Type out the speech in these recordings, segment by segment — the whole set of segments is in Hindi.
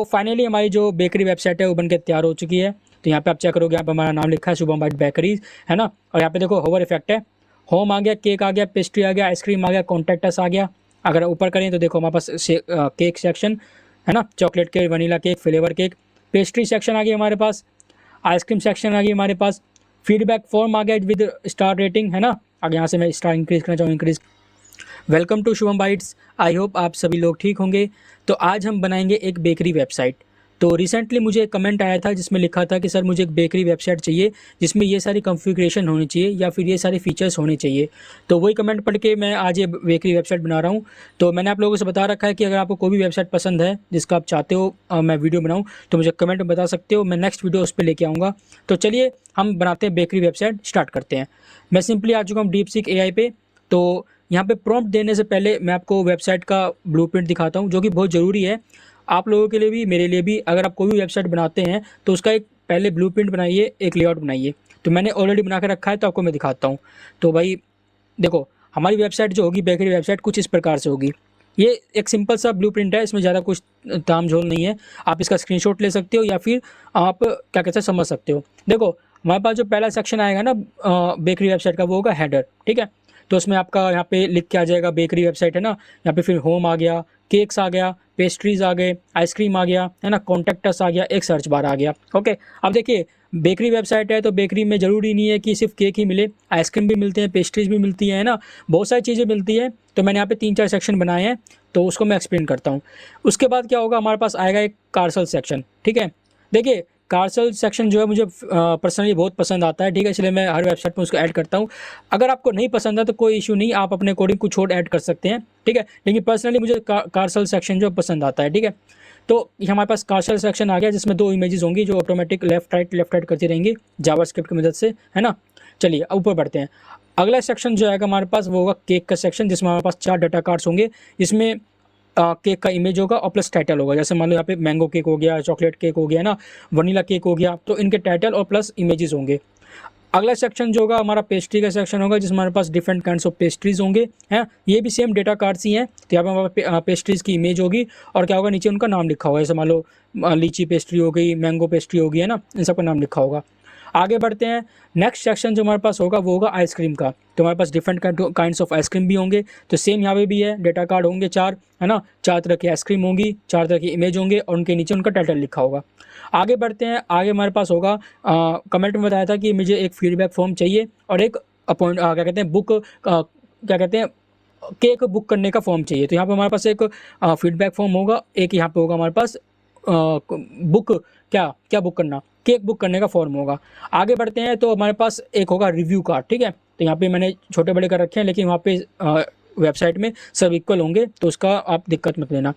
तो फाइनली हमारी जो बेकरी वेबसाइट है वो बनकर तैयार हो चुकी है। तो यहाँ पे आप चेक करोगे, यहाँ पे हमारा नाम लिखा है शुभम बाइट बेकरीज, है ना। और यहाँ पे देखो होवर इफेक्ट है, होम आ गया, केक आ गया, पेस्ट्री आ गया, आइसक्रीम आ गया, कॉन्टैक्ट अस आ गया। अगर ऊपर करें तो देखो हमारे पास केक सेक्शन है ना, chocolate cake, vanilla cake, flavour cake. Pastry section आ गया हमारे पास, आइसक्रीम सेक्शन आ गई हमारे पास, फीडबैक फॉर्म आ गया विद स्टार रेटिंग, है ना। अगर यहाँ से मैं स्टार इंक्रीज करना चाहूँ, increase. Welcome to Shubham bytes, I hope आप सभी लोग ठीक होंगे। तो आज हम बनाएंगे एक बेकरी वेबसाइट। तो रिसेंटली मुझे एक कमेंट आया था जिसमें लिखा था कि सर मुझे एक बेकरी वेबसाइट चाहिए जिसमें ये सारी कॉन्फ़िगरेशन होनी चाहिए या फिर ये सारे फीचर्स होने चाहिए। तो वही कमेंट पढ़ के मैं आज ये बेकरी वेबसाइट बना रहा हूँ। तो मैंने आप लोगों से बता रखा है कि अगर आपको कोई भी वेबसाइट पसंद है जिसका आप चाहते हो मैं वीडियो बनाऊँ तो मुझे कमेंट में बता सकते हो, मैं नेक्स्ट वीडियो उस पर लेके आऊँगा। तो चलिए हम बनाते हैं बेकरी वेबसाइट, स्टार्ट करते हैं। मैं सिंपली आ चुका हूँ डीपसीक AI पे। तो यहाँ पे प्रॉम्प्ट देने से पहले मैं आपको वेबसाइट का ब्लूप्रिंट दिखाता हूँ जो कि बहुत ज़रूरी है आप लोगों के लिए भी, मेरे लिए भी। अगर आप कोई भी वेबसाइट बनाते हैं तो उसका एक पहले ब्लूप्रिंट बनाइए, एक लेआउट बनाइए। तो मैंने ऑलरेडी बना के रखा है, तो आपको मैं दिखाता हूँ। तो भाई देखो, हमारी वेबसाइट जो होगी, बेकरी वेबसाइट, कुछ इस प्रकार से होगी। ये एक सिंपल सा ब्लूप्रिंट है, इसमें ज़्यादा कुछ ताम झाम नहीं है। आप इसका स्क्रीनशॉट ले सकते हो या फिर आप क्या कहते हैं समझ सकते हो। देखो हमारे पास जो पहला सेक्शन आएगा ना बेकरी वेबसाइट का, वो होगा हेडर, ठीक है। तो उसमें आपका यहाँ पे लिख के आ जाएगा बेकरी वेबसाइट, है ना। यहाँ पे फिर होम आ गया, केक्स आ गया, पेस्ट्रीज आ गए, आइसक्रीम आ गया, है ना, कॉन्टैक्ट अस आ गया, एक सर्च बार आ गया। ओके, अब देखिए बेकरी वेबसाइट है तो बेकरी में ज़रूरी नहीं है कि सिर्फ केक ही मिले, आइसक्रीम भी मिलते हैं, पेस्ट्रीज भी मिलती है ना, बहुत सारी चीज़ें मिलती है। तो मैंने यहाँ पे 3-4 सेक्शन बनाए हैं, तो उसको मैं एक्सप्लेन करता हूँ। उसके बाद क्या होगा, हमारे पास आएगा एक कार्सल सेक्शन, ठीक है। देखिए कार्सल सेक्शन जो है मुझे पर्सनली बहुत पसंद आता है, ठीक है, इसलिए मैं हर वेबसाइट में उसको ऐड करता हूँ। अगर आपको नहीं पसंद है तो कोई इशू नहीं, आप अपने अकॉर्डिंग कुछ और ऐड कर सकते हैं, ठीक है। लेकिन पर्सनली मुझे कार्सल सेक्शन जो पसंद आता है, ठीक है। तो ये हमारे पास कार्सल सेक्शन आ गया जिसमें 2 इमेजेस होंगी जो ऑटोमेटिक लेफ्ट राइट करती रहेंगी जावास्क्रिप्ट की मदद से, है ना। चलिए ऊपर बढ़ते हैं। अगला सेक्शन जो आएगा हमारे पास वो होगा केक का सेक्शन, जिसमें हमारे पास 4 डाटा कार्ड्स होंगे। इसमें केक का इमेज होगा और प्लस टाइटल होगा। जैसे मान लो यहाँ पे मैंगो केक हो गया, चॉकलेट केक हो गया ना, वनीला केक हो गया, तो इनके टाइटल और प्लस इमेजेस होंगे। अगला सेक्शन जो होगा हमारा पेस्ट्री का सेक्शन होगा जिसमें हमारे पास डिफरेंट काइंड्स ऑफ पेस्ट्रीज होंगे, हैं। ये भी सेम डेटा कार्ड्स ही हैं। तो यहाँ पे हमारे पेस्ट्रीज की इमेज होगी और क्या होगा, नीचे उनका नाम लिखा होगा। जैसे मान लो लीची पेस्ट्री हो गई, मैंगो पेस्ट्री होगी, है ना, इन सबका नाम लिखा होगा। आगे बढ़ते हैं। नेक्स्ट सेक्शन जो हमारे पास होगा वो होगा आइसक्रीम का। तो हमारे पास डिफरेंट काइंड्स ऑफ आइसक्रीम भी होंगे। तो सेम यहाँ पे भी है, डेटा कार्ड होंगे 4, है ना, 4 तरह की आइसक्रीम होंगी, 4 तरह की इमेज होंगे और उनके नीचे उनका टाइटल लिखा होगा। आगे बढ़ते हैं। आगे हमारे पास होगा कमेंट में बताया था कि मुझे एक फीडबैक फॉर्म चाहिए और एक क्या कहते हैं बुक, क्या कहते हैं केक बुक करने का फॉर्म चाहिए। तो यहाँ पे हमारे पास एक फीडबैक फॉर्म होगा, एक यहाँ पे होगा हमारे पास बुक, क्या क्या बुक करना, केक बुक करने का फॉर्म होगा। आगे बढ़ते हैं तो हमारे पास एक होगा रिव्यू कार्ड, ठीक है। तो यहाँ पे मैंने छोटे बड़े कर रखे हैं लेकिन वहाँ पे वेबसाइट में सब इक्वल होंगे, तो उसका आप दिक्कत मत लेना।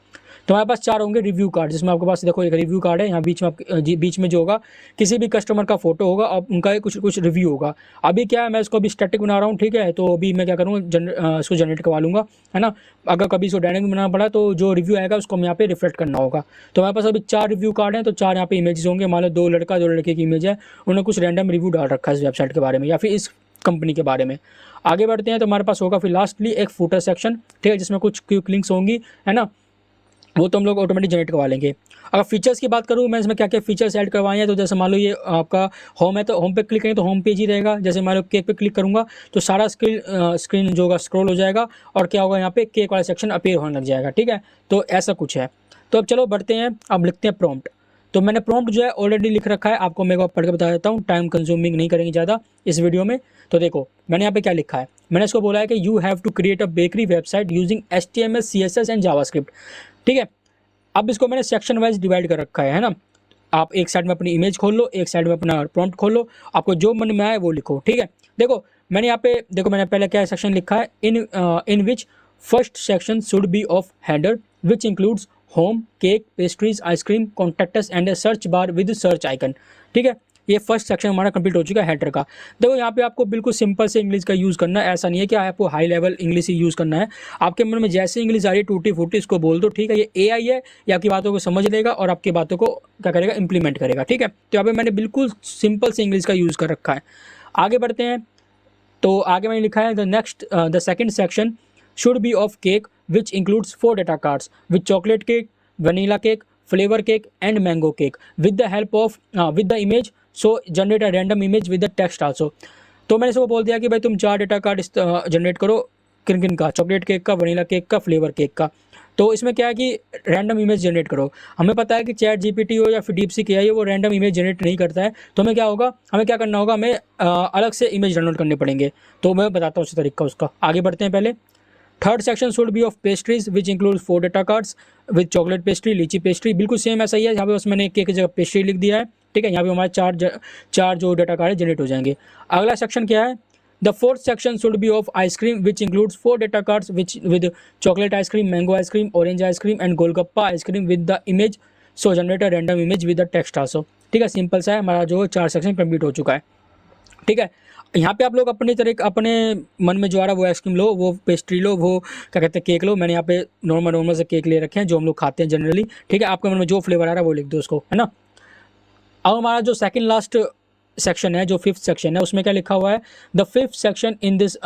तो हमारे पास 4 होंगे रिव्यू कार्ड, जिसमें आपके पास देखो एक रिव्यू कार्ड है, यहाँ बीच में बीच में जो होगा किसी भी कस्टमर का फोटो होगा और उनका कुछ रिव्यू होगा। अभी क्या है, मैं इसको अभी स्टैटिक बना रहा हूँ, ठीक है। तो अभी मैं क्या करूँगा, इसको जनरेट करवा लूँगा, है ना। अगर कभी इसको डायनेमिक बनाना पड़ा तो जो रिव्यू आएगा उसको हम यहाँ पे रिफ्लेक्ट करना होगा। तो हमारे पास अभी 4 रिव्यू कार्ड हैं, तो 4 यहाँ पे इमेजेस होंगे। मान लो 2 लड़का 2 लड़के की इमेज है, उन्होंने कुछ रैंडम रिव्यू डाल रखा है इस वेबसाइट के बारे में या फिर इस कंपनी के बारे में। आगे बढ़ते हैं तो हमारे पास होगा फिर लास्टली एक फूटर सेक्शन, ठीक है, जिसमें कुछ क्विक लिंक्स होंगी, है ना, वो तो हम लोग ऑटोमेटिक जनरेट करवा लेंगे। अगर फीचर्स की बात करूँ मैं इसमें क्या क्या फीचर्स ऐड करवाए हैं, तो जैसे मान लो ये आपका होम है तो होम पे क्लिक करेंगे तो होम पेज ही रहेगा। जैसे मान लो केक पे क्लिक करूँगा तो सारा स्क्रीन जो होगा स्क्रॉल हो जाएगा और क्या होगा, यहाँ पे केक वाला सेक्शन अपीयर होने लग जाएगा, ठीक है। तो ऐसा कुछ है। तो अब चलो बढ़ते हैं, अब लिखते हैं प्रॉम्प्ट। तो मैंने प्रॉम्प्ट जो है ऑलरेडी लिख रखा है, आपको मैं पढ़ के बता देता हूँ, टाइम कंज्यूमिंग नहीं करेंगे ज़्यादा इस वीडियो में। तो देखो मैंने यहाँ पे क्या लिखा है, मैंने इसको बोला है कि you have to create a bakery website using HTML CSS and JavaScript, ठीक है। अब इसको मैंने सेक्शन वाइज डिवाइड कर रखा है ना। आप एक साइड में अपनी इमेज खोल लो, एक साइड में अपना प्रॉम्प्ट खोल लो, आपको जो मन में आए वो लिखो, ठीक है। देखो मैंने यहाँ पे देखो मैंने पहले क्या सेक्शन लिखा है, in which first section should be of header which includes home, cake, pastries, ice cream, contacts and a search bar with search icon, ठीक है। ये फर्स्ट सेक्शन हमारा कंप्लीट हो चुका है हेडर का। देखो यहाँ पे आपको बिल्कुल सिंपल से इंग्लिश का यूज़ करना है, ऐसा नहीं है कि आपको हाई लेवल इंग्लिश ही यूज़ करना है। आपके मन में जैसे इंग्लिश आ रही है टूटी फूटी इसको बोल दो, ठीक है। ये AI है, ये आपकी बातों को समझ लेगा और आपकी बातों को क्या करेगा, इंप्लीमेंट करेगा, ठीक है। तो यहाँ पे मैंने बिल्कुल सिंपल से इंग्लिश का यूज़ कर रखा है। आगे बढ़ते हैं। तो आगे मैंने लिखा है the second section should be of cake which includes 4 data cards with chocolate cake, vanilla cake, flavour cake and mango cake with the help of with the image, so generate a random image with the text also. तो मैंने इसको बोल दिया कि भाई तुम 4 डेटा कार्ड जनरेट करो, किन किन का, चॉकलेट केक का, वनीला केक का, फ्लेवर केक का। तो इसमें क्या है कि रैंडम इमेज जनरेट करो। हमें पता है कि चैट जीपीटी हो या फिर डीपसीक एआई हो, वो रैंडम इमेज जनरेट नहीं करता है। तो हमें क्या होगा, हमें क्या करना होगा, हमें अलग से इमेज डाउनलोड करने पड़ेंगे। तो मैं बताता हूँ उसी तरीका उसका। आगे बढ़ते हैं। पहले third section should be of pastries which include 4 data cards with chocolate pastry, लीची पेस्ट्री, बिल्कुल सेम ऐसा ही है। यहाँ पे बस मैंने केक की जगह पेस्ट्री लिख दिया है, ठीक है। यहाँ पे हमारे चार जो डेटा कार्ड जनरेट हो जाएंगे। अगला सेक्शन क्या है, the fourth section should be of ice cream which includes 4 data cards which with chocolate ice cream, mango ice cream, orange ice cream and golgappa ice cream with the image, so generate a random image with the text also. ठीक है, सिंपल सा है, हमारा जो 4 सेक्शन कंप्लीट हो चुका है। ठीक है, यहाँ पे आप लोग अपने तरह अपने मन में जो आ रहा है वो आइसक्रीम लो, वो पेस्ट्री लो, वो क्या कहते हैं केक लो। मैंने यहाँ पे नॉर्मल से केक ले रखे हैं जो हम लोग खाते हैं जनरली। ठीक है, आपके मन में जो फ्लेवर आ रहा है वो लिख दो उसको, है ना। अब हमारा जो सेकंड लास्ट सेक्शन है, जो फिफ्थ सेक्शन है, उसमें क्या लिखा हुआ है, the fifth section in this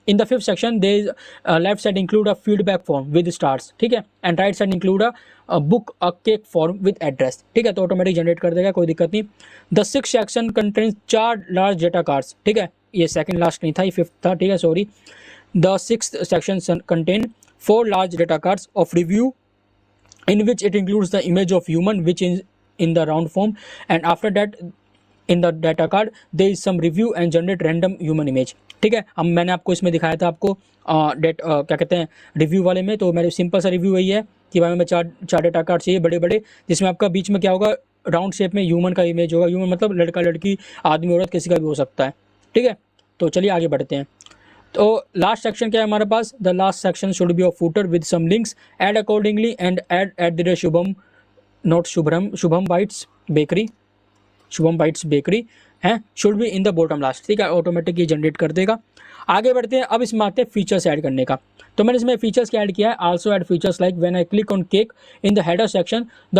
in the fifth section they is left side include a feedback form with stars, ठीक है, and right side include a book a cake form with address. ठीक है, तो ऑटोमेटिक जनरेट कर देगा, कोई दिक्कत नहीं। The six section contains 4 large data cards. ठीक है, ये सेकंड लास्ट नहीं था, ये फिफ्थ था, ठीक है, sorry. The six section contain 4 large data cards of review in which it includes the image of human which is in the round form, and after that in the data card there is some review and generate random human image। ठीक है, अब मैंने आपको इसमें दिखाया था आपको क्या कहते हैं रिव्यू वाले में। तो मेरे सिंपल सा रिव्यू वही है कि भाई हमें चार डेटा कार्ड चाहिए बड़े बड़े, जिसमें आपका बीच में क्या होगा, राउंड शेप में ह्यूमन का इमेज होगा। ह्यूमन मतलब लड़का लड़की, आदमी औरत, किसी का भी हो सकता है। ठीक है, तो चलिए आगे बढ़ते हैं। तो लास्ट सेक्शन क्या है हमारे पास, the last section should be of footer with some links, add accordingly and add at the Shubham not Shubham bites bakery, Shubham bites bakery है, should be in the bottom last. ठीक है, ऑटोमेटिक ये जनरेट कर देगा। आगे बढ़ते हैं, अब इसमें आते हैं फीचर्स ऐड करने का। तो मैंने इसमें फीचर्स क्या ऐड किया है, also add features like when I click on cake in the header section the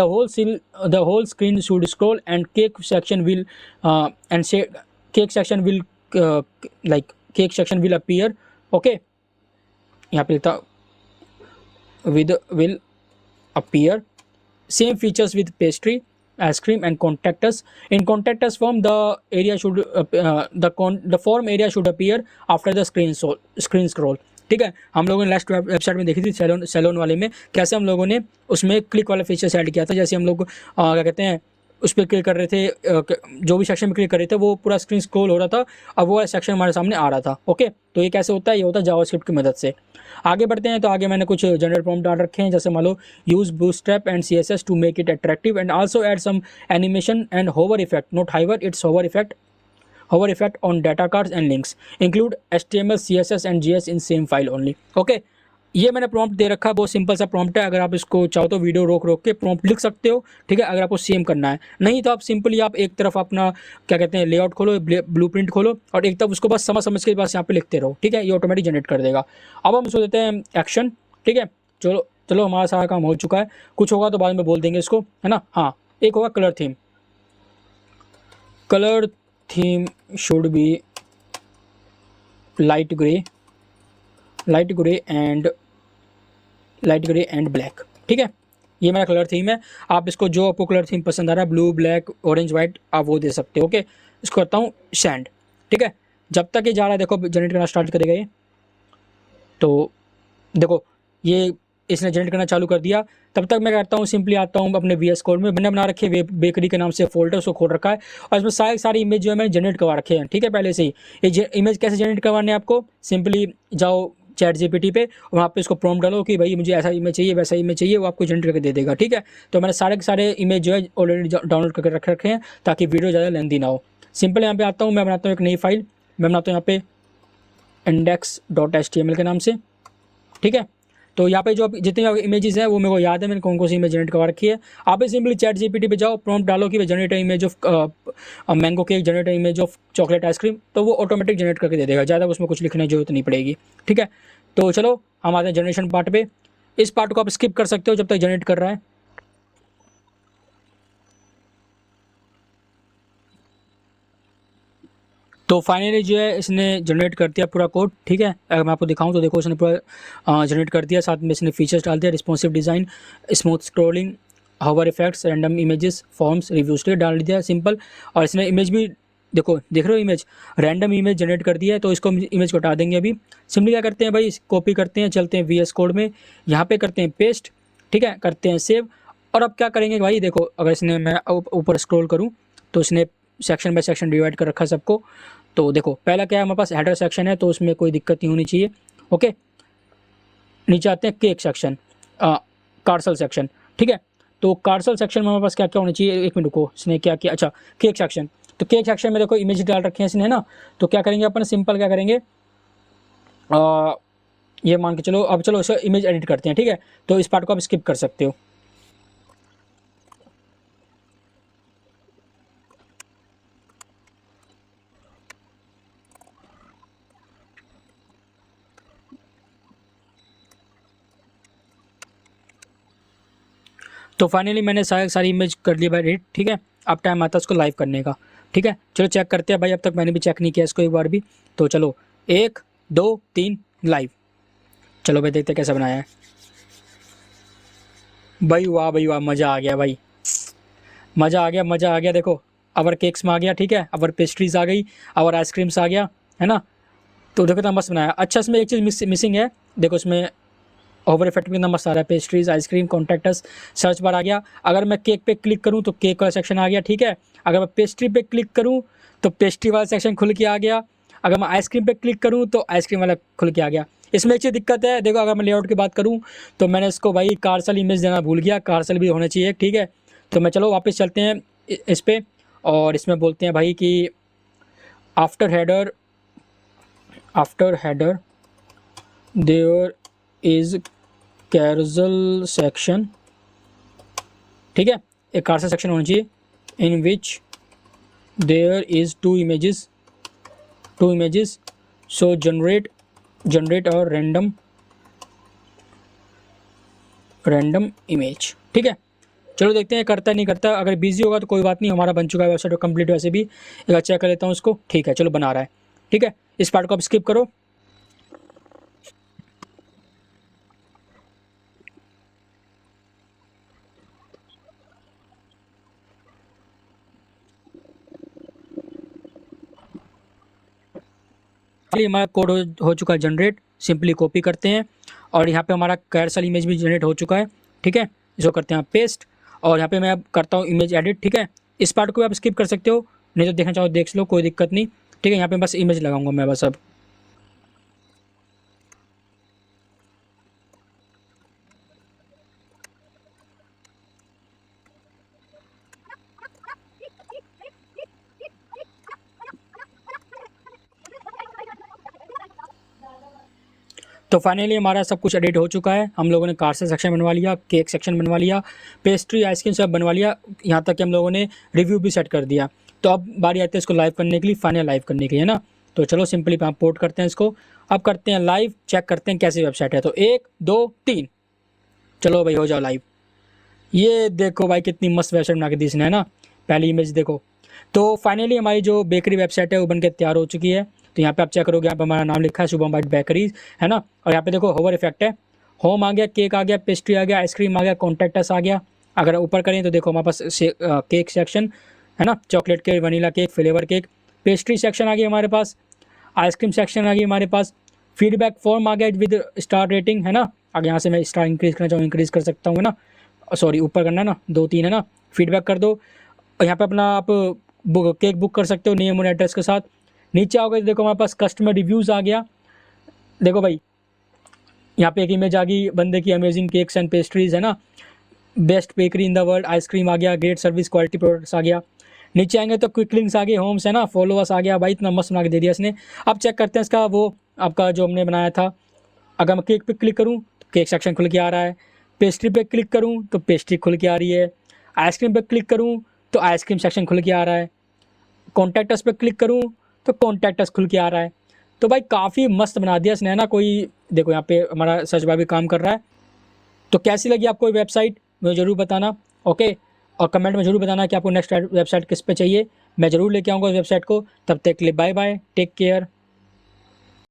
whole screen should scroll and cake section will and say cake section will like cake section will appear. Okay, यहाँ पे लिखता with will appear same features with pastry, ice cream and contact us in contact us form the area should the form area should appear after the screen scroll। ठीक है, हम लोगों ने लास्ट वेबसाइट में देखी थी सैलून वाले में, कैसे हम लोगों ने उसमें क्लिक वाला फीचर्स ऐड किया था। जैसे हम लोग क्या कहते हैं उस पर क्लिक कर रहे थे, जो भी सेक्शन में क्लिक कर रहे थे वो पूरा स्क्रीन स्क्रॉल हो रहा था, अब वो सेक्शन हमारे सामने आ रहा था। ओके, तो ये कैसे होता है, ये होता है जावास्क्रिप्ट की मदद से। आगे बढ़ते हैं, तो आगे मैंने कुछ जनरल प्रॉम्प्ट डाल रखे हैं, जैसे मान लो use bootstrap and CSS to make it attractive and also add some animation and hover effect, not hover, it's hover effect on data cards and links, include HTML CSS and JS in same file only. Okay, ये मैंने प्रॉम्प्ट दे रखा है, बहुत सिंपल सा प्रॉम्प्ट है। अगर आप इसको चाहो तो वीडियो रोक के प्रॉम्प्ट लिख सकते हो। ठीक है, अगर आपको सेम करना है, नहीं तो आप सिंपली आप एक तरफ अपना क्या कहते हैं लेआउट खोलो, ब्लूप्रिंट खोलो, और एक तरफ उसको बस समझ के बस यहाँ पे लिखते रहो। ठीक है, ये ऑटोमेटिक जनरेट कर देगा। अब हम इसको देते हैं एक्शन। ठीक है, चलो हमारा सारा काम हो चुका है, कुछ होगा तो बाद में बोल देंगे इसको, है ना। हाँ, एक होगा colour theme should be light grey and black. ठीक है, ये मेरा कलर थीम है। आप इसको जो आपको कलर थीम पसंद आ रहा है, ब्लू, ब्लैक, ऑरेंज, वाइट, आप वो दे सकते हो। ओके, इसको करता हूँ सेंड। ठीक है, जब तक ये जा रहा है देखो जनरेट करना स्टार्ट करेगा ये। तो देखो ये इसने जनरेट करना चालू कर दिया। तब तक मैं करता हूँ सिंपली आता हूँ अपने VS कोड में, मैंने बना रखे बेकरी के नाम से फोल्डर, उसको खोल रखा है और इसमें सारी इमेज जो है मैंने जनरेट करवा रखे हैं। ठीक है, पहले से ही ये इमेज कैसे जनरेट करवाने हैं आपको, सिंपली जाओ चैट जीपीटी पे, वहाँ पे इसको प्रॉम्प्ट डालो कि भाई मुझे ऐसा इमेज चाहिए, वैसा इमेज चाहिए, वो आपको जनरेट करके दे देगा। ठीक है, तो मैंने सारे के सारे इमेज जो है ऑलरेडी डाउनलोड करके रखे हैं ताकि वीडियो ज़्यादा लेंथी ना हो। सिंपल यहाँ पे आता हूँ, मैं बनाता हूँ एक नई फाइल, मैं बनाता हूँ यहाँ पे index.html के नाम से। ठीक है, तो यहाँ पे जो जितने इमेजेस हैं वो मेरे को याद है, मैंने कौन सी इमेज जनरेट करवा रखी है। आप सिंपली चैट जीपीटी पे जाओ, प्रॉम्प्ट डालो कि generate image of mango cake, generate image of chocolate ice cream, तो वो ऑटोमेटिक जनरेट करके दे देगा, ज़्यादा उसमें कुछ लिखने की जरूरत नहीं पड़ेगी। ठीक है, तो चलो हम आते हैं जनरेशन पार्ट पे। इस पार्ट को आप स्किप कर सकते हो जब तक जनरेट कर रहा है। तो फाइनली जो है इसने जनरेट कर दिया पूरा कोड। ठीक है, अगर मैं आपको दिखाऊं तो देखो इसने पूरा जनरेट कर दिया, साथ में इसने फीचर्स डाल दिया, responsive design, smooth scrolling, hover effects, random images, forms, reviews डाल दिया सिंपल। और इसने इमेज भी देखो, देख रहे हो इमेज, रैंडम इमेज जनरेट कर दिया है। तो इसको इमेज को हटा देंगे अभी। सिंपली क्या करते हैं भाई, कॉपी करते हैं, चलते हैं VS कोड में, यहाँ पे करते हैं पेस्ट, ठीक है, करते हैं सेव। और अब क्या करेंगे भाई, देखो अगर इसने मैं ऊपर स्क्रॉल करूँ तो इसने सेक्शन बाय सेक्शन डिवाइड कर रखा सबको। तो देखो पहला क्या है, हमारे पास हेडर सेक्शन है, तो उसमें कोई दिक्कत नहीं होनी चाहिए। ओके, नीचे आते हैं केक सेक्शन, कार्सल सेक्शन, ठीक है। तो कार्सल सेक्शन में हमारे पास क्या क्या होना चाहिए, एक मिनट रुको, इसने क्या किया, अच्छा केक सेक्शन। तो केक सेक्शन में देखो इमेज डाल रखे हैं इसने, है ना। तो क्या करेंगे अपन, सिंपल क्या करेंगे, ये मान के चलो, अब चलो इसे इमेज एडिट करते हैं, ठीक है। तो इस पार्ट को आप स्किप कर सकते हो। तो फाइनली मैंने सारी इमेज कर ली भाई एडिट, ठीक है। अब टाइम आता है उसको लाइव करने का, ठीक है। चलो चेक करते हैं भाई, अब तक मैंने भी चेक नहीं किया इसको एक बार भी। तो चलो 1 2 3 लाइव। चलो भाई देखते हैं कैसा बनाया है। भाई वाह, मज़ा आ गया भाई, मज़ा आ गया, मज़ा आ गया। देखो अवर केक्स में आ गया, ठीक है, अवर पेस्ट्रीज आ गई, अवर आइसक्रीम्स आ गया, है ना। तो देखो कितना मस्त बनाया। अच्छा इसमें एक चीज़ मिसिंग है, देखो इसमें ओवर इफेक्ट में कितना मस्त आ रहा है, pastries, ice cream, contacts, search bar आ गया। अगर मैं केक पे क्लिक करूँ तो केक वाला सेक्शन आ गया, ठीक है। अगर मैं पेस्ट्री पे क्लिक करूँ तो पेस्ट्री वाला सेक्शन खुल के आ गया। अगर मैं आइसक्रीम पे क्लिक करूँ तो आइसक्रीम वाला खुल के आ गया। इसमें एक चीज़ दिक्कत है, देखो अगर मैं लेआउट की बात करूँ तो मैंने इसको भाई कार्सल इमेज देना भूल गया, कार्सल भी होना चाहिए, ठीक है। तो मैं चलो वापस चलते हैं इस पे, और इसमें बोलते हैं भाई कि after header there is carousel section, ठीक है। एक कार्सल सेक्शन होना चाहिए in which there is two images, so generate और रैंडम इमेज, ठीक है। चलो देखते हैं करता है नहीं करता। अगर बिजी होगा तो कोई बात नहीं, हमारा बन चुका है वेबसाइट कंप्लीट वैसे भी। एक बार चेक कर लेता हूँ उसको, ठीक है, चलो बना रहा है, ठीक है। इस पार्ट को आप स्किप करो। हमारा कोड हो चुका है जनरेट, सिंपली कॉपी करते हैं। और यहाँ पे हमारा कैरसल इमेज भी जनरेट हो चुका है, ठीक है। इसको करते हैं पेस्ट, और यहाँ पे मैं अब करता हूँ इमेज एडिट, ठीक है। इस पार्ट को आप स्किप कर सकते हो, नहीं तो देखना चाहो देख लो, कोई दिक्कत नहीं, ठीक है। यहाँ पे बस इमेज लगाऊंगा मैं बस अब। तो फाइनली हमारा सब कुछ एडिट हो चुका है। हम लोगों ने कार्सल सेक्शन बनवा लिया, केक सेक्शन बनवा लिया, पेस्ट्री, आइसक्रीम सब बनवा लिया, यहाँ तक कि हम लोगों ने रिव्यू भी सेट कर दिया। तो अब बारी आती है इसको लाइव करने के लिए, फाइनल लाइव करने के लिए, है ना। तो चलो सिंपली यहाँ पोर्ट करते हैं इसको, अब करते हैं लाइव, चेक करते हैं कैसी वेबसाइट है। तो 1 2 3, चलो भाई हो जाओ लाइव। ये देखो भाई कितनी मस्त वेबसाइट बना के दी इसने, है ना। पहली इमेज देखो। तो फाइनली हमारी जो बेकरी वेबसाइट है वो बनकर तैयार हो चुकी है। तो यहाँ पे आप चेक करोगे, यहाँ पे हमारा नाम लिखा है शुभम बाइट बेकरीज, है ना। और यहाँ पे देखो होवर इफेक्ट है, होम आ गया, केक आ गया, पेस्ट्री आ गया, आइसक्रीम आ गया, कॉन्टैक्टस आ गया। अगर ऊपर करें तो देखो हमारे पास केक सेक्शन, है ना, chocolate cake, vanilla cake, flavour cake, pastry section आ गया हमारे पास, आइसक्रीम सेक्शन आ गई हमारे पास, फीडबैक फॉर्म आ गया विद स्टार रेटिंग, है ना। अगर यहाँ से मैं स्टार इंक्रीज़ करना चाहूँ इंक्रीज़ कर सकता हूँ, है ना। सॉरी ऊपर करना है ना, 2 3, है ना। फीडबैक कर दो, और यहाँ पे अपना आप केक बुक कर सकते हो नेम और एड्रेस के साथ। नीचे आओगे तो देखो हमारे पास कस्टमर रिव्यूज़ आ गया। देखो भाई यहाँ पे एक इमेज आ गई बंदे की, अमेजिंग केक्स एंड पेस्ट्रीज, है ना, best bakery in the world, ice cream आ गया, ग्रेट सर्विस, क्वालिटी प्रोडक्ट्स आ गया। नीचे आएंगे तो क्विक लिंक्स आ गए, होम्स, है ना, फॉलोअर्स आ गया। भाई इतना मस्त बना के दे दिया इसने। अब चेक करते हैं इसका वो आपका जो हमने बनाया था। अगर मैं केक पे क्लिक करूँ तो केक सेक्शन खुल के आ रहा है, पेस्ट्री पे क्लिक करूँ तो पेस्ट्री खुल के आ रही है, आइसक्रीम पे क्लिक करूँ तो आइसक्रीम सेक्शन खुल के आ रहा है, कॉन्टैक्टस पे क्लिक करूँ तो कॉन्टैक्टस खुल के आ रहा है। तो भाई काफ़ी मस्त बना दिया इसने, है ना। कोई देखो यहाँ पे हमारा सर्च बार भी काम कर रहा है। तो कैसी लगी आपको ये वेबसाइट मुझे ज़रूर बताना, ओके। और कमेंट में ज़रूर बताना कि आपको नेक्स्ट वेबसाइट किस पे चाहिए, मैं ज़रूर लेके आऊँगा उस वेबसाइट को। तब तक के लिए बाय बाय, टेक केयर।